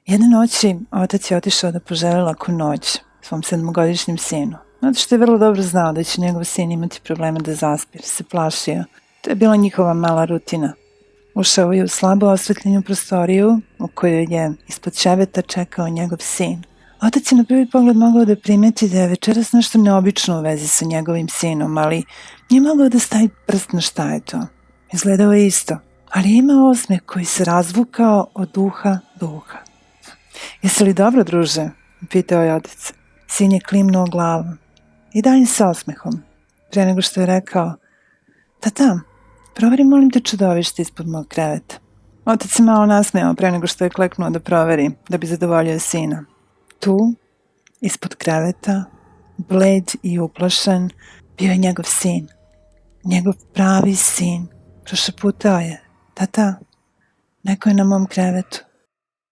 Jedne noći otac je otišao da poželi laku noć svom 7-godišnjem sinu, zato što je vrlo dobro znao da će njegov sin imati problema da zaspi, jer se plašio. To je bila njihova mala rutina. Ušao je u slabo osvetljenu prostoriju u kojoj je ispod ševeta čekao njegov sin. Otac je na prvi pogled mogao da primeti da je večeras nešto neobično u vezi sa njegovim sinom, ali nije mogao da stavi prst na šta je to. Izgledao je isto, ali je imao osmeh koji se razvukao od uha do uha. Jesi li dobro, druže? Pitao je otac. Sin je klimnuo glavom i dalje sa osmehom, pre nego što je rekao: Tata, proveri molim te čudovište ispod mog kreveta. Otac se malo nasmejao pre nego što je kleknuo da proveri, da bi zadovoljio sina. Tu, ispod kreveta, bled i uplašen, bio je njegov sin. Njegov pravi sin. Prošaputao je: Tata, neko je na mom krevetu.